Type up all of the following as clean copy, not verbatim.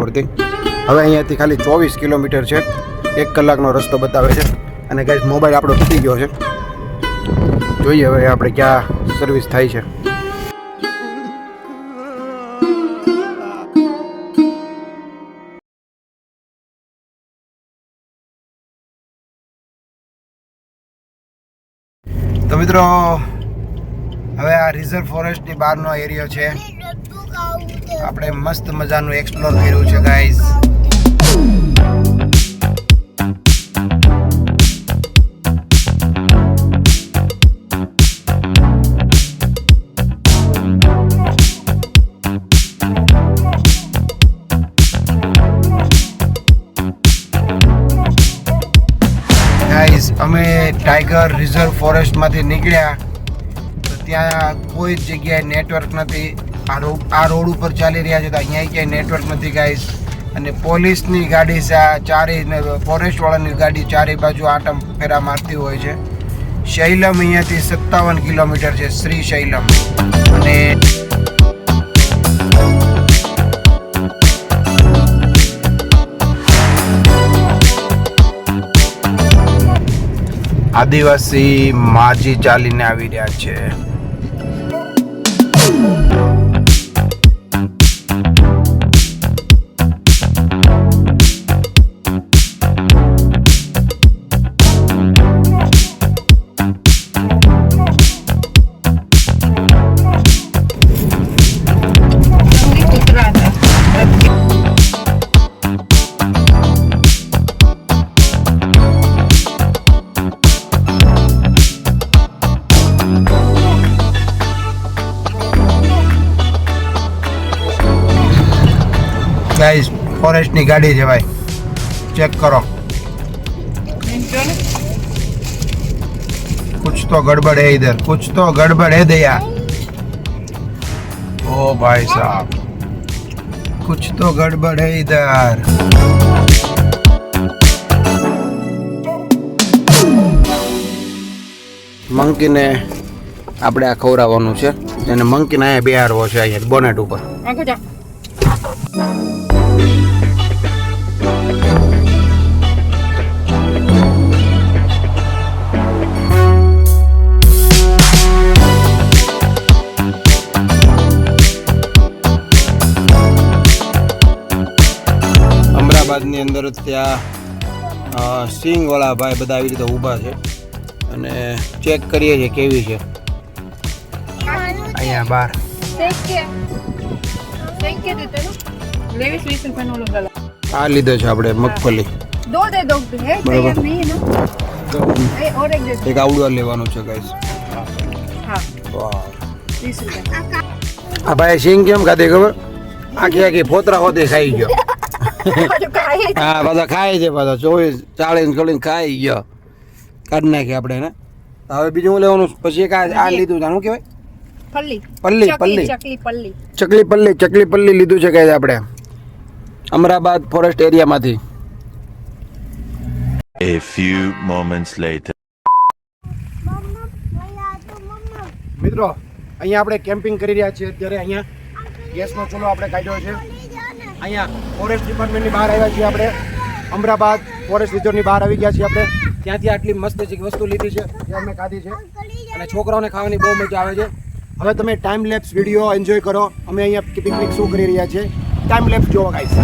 પડતી. હવે અહીંયાથી ખાલી 24 કિલોમીટર છે, 1 કલાકનો રસ્તો બતાવે છે. અને ગાઈસ મોબાઈલ આપણો તૂટી ગયો છે. જોઈએ હવે આપણે ક્યાં સર્વિસ થાય છે. તો મિત્રો હવે આ રિઝર્વ ફોરેસ્ટની બહારનો એરિયો છે. આપણે મસ્ત મજાનું એક્સપ્લોર કર્યું છે ગાઈઝ. અમે ટાઈગર રિઝર્વ ફોરેસ્ટમાંથી નીકળ્યા તો ત્યાં કોઈ જ જગ્યાએ નેટવર્ક નથી. આ રોડ ઉપર ચાલી રહ્યા છે તો અહીંયા ક્યાંય નેટવર્ક નથી ગાઈસ. અને પોલીસની ગાડી છે, આ ચારેય ફોરેસ્ટવાળાની ગાડી ચારેય બાજુ આટમ ફેરા મારતી હોય છે. શૈલમ અહીંયાથી 57 કિલોમીટર છે, શ્રી શૈલમ. અને આદિવાસી માજી ચાલીને આવી રહ્યા છે. गाइस फॉरेस्ट ની ગાડી છે ભાઈ, ચેક કરો. कुछ तो गड़बड़ है इधर, कुछ तो गड़बड़ है दया. ओ भाई साहब, कुछ तो गड़बड़ है इधर. મંકી ને આપણે આ ખવડાવવાનું છે અને મંકી ને અહીંયા બેહારવો છે, અહીંયા બોનેટ ઉપર. અમદાવાદની અંદર જ ત્યાં સિંગવાળા ભાઈ બધા આવી રીતે ઊભા છે અને ચેક કરીએ છીએ કેવી છે અહીંયા બહાર. આ લીધો છે આપણે મગફળી. એક આવડું લેવાનું છે ગાઈસ. આ ભાઈ સિંગ કેમ ખાધી ખબર? આખી આખી ફોતરા હોતે ખાઈ ગયો. હા બધા ખાય છે, બધા 40 ખાઈ ગયો. કાઢી નાખી આપણે ને. હવે બીજું શું લેવાનું? પછી એક આ લીધું છે, શું કહેવાય? ચકલી પલ્લી લીધું છે કે આપણે અમરાબાદ forest એરિયામાંથી. A few moments later. મિત્રો અહીંયા આપણે કેમ્પિંગ કરી રહ્યા છીએ અત્યારે. અહીંયા ગેસનો ચૂલો આપણે કાઢ્યો છે. અહીંયા ફોરેસ્ટ ડિપાર્ટમેન્ટની બહાર આવ્યા છીએ આપણે. અમરાબાદ ફોરેસ્ટ રિઝર્વની બહાર આવી ગયા છીએ આપણે. ત્યાંથી આટલી મસ્ત વસ્તુ લીધી છે જે અમે ખાધી છે અને છોકરાઓને ખાવાની બહુ મજા આવે છે. હવે તમે ટાઈમ લેપ્સ વિડીયો એન્જોય કરો. અમે અહીંયા પિકનિક શું કરી રહ્યા છીએ, ટાઈમ લેપ્સ જોવો ગાઈસ.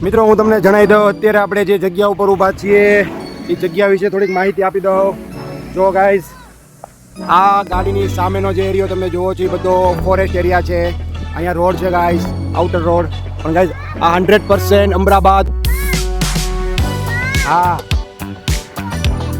મિત્રો હું તમને જણાવી દઉં અત્યારે આપણે જે જગ્યા ઉપર ઊભા છીએ એ જગ્યા વિશે થોડીક માહિતી આપી દઉં. જો ગાઈઝ આ ગાડીની સામેનો જે એરિયો તમે જુઓ છો એ બધો ફોરેસ્ટ એરિયા છે. અહીંયા રોડ છે ગાઈઝ, આઉટર રોડ. પણ ગાઈઝ આ 100% અમરાબાદ. હા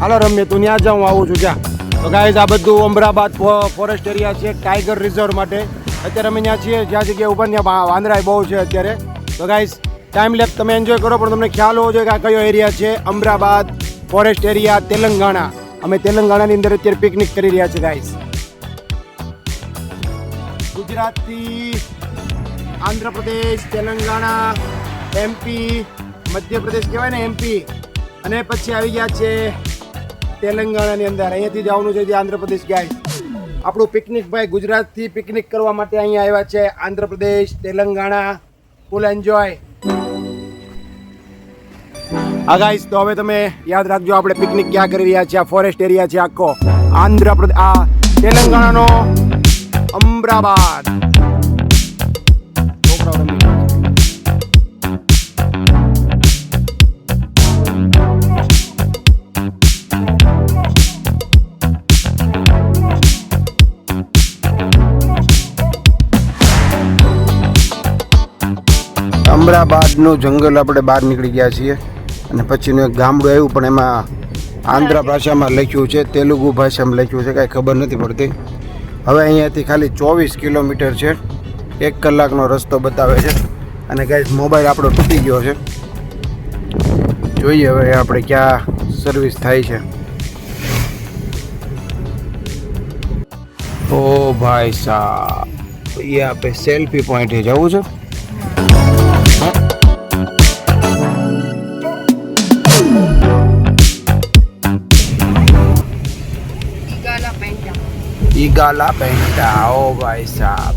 હાલો રમ્ય તું ત્યાં જાઉં આવું છું જ્યાં. તો ગાઈઝ આ બધું અમરાબાદ ફોરેસ્ટ એરિયા છે ટાઈગર રિઝર્વ માટે. અત્યારે અમે ત્યાં છીએ જ્યાં જગ્યાએ ઊભા ત્યાં વાંદરાય બહુ છે અત્યારે. તો ગાઈઝ ટાઈમ લેપ તમે એન્જોય કરો, પણ તમને ખ્યાલ હોવો જોઈએ કે આ કયો એરિયા છે. અમરાબાદ ફોરેસ્ટ એરિયા, તેલંગાણા. અમે તેલંગાણાની અંદર અત્યારે પિકનિક કરી રહ્યા છીએ ગાઈઝ. ગુજરાતથી આંધ્રપ્રદેશ, તેલંગાણા, એમપી, મધ્યપ્રદેશ કહેવાય ને એમપી, અને પછી આવી ગયા છે તેલંગાણાની અંદર. અહીંયાથી જવાનું છે આંધ્રપ્રદેશ ગાઈઝ. આપણું પિકનિક ભાઈ ગુજરાતથી પિકનિક કરવા માટે અહીંયા આવ્યા છે આંધ્રપ્રદેશ, તેલંગાણા. Full enjoy. હા ગાઈસ, તો હવે તમે યાદ રાખજો આપણે પિકનિક ક્યાં કરી રહ્યા છીએ. આ ફોરેસ્ટ એરિયા છે આખો આંધ્રપ્રદેશ, આ તેલંગાણાનો અમરાબાદ. છોકરાઓ રમી અમરાબાદનું જંગલ આપણે બહાર નીકળી ગયા છીએ અને પછીનું એક ગામડું આવ્યું, પણ એમાં આંધ્ર ભાષામાં લખ્યું છે, તેલુગુ ભાષામાં લખ્યું છે, કાંઈ ખબર નથી પડતી. હવે અહીંયાથી ખાલી 24 કિલોમીટર છે. 1 કલાકનો રસ્તો બતાવે છે. અને ગાઈસ મોબાઈલ આપણો તૂટી ગયો છે. જોઈએ હવે આપણે ક્યાં સર્વિસ થાય છે. ઓ ભાઈ સાહેબ, ये આપણે સેલ્ફી પોઈન્ટે જવું છે. ईगाला पेंटा. ओ भाई साहब,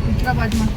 હૈદરાબાદમાં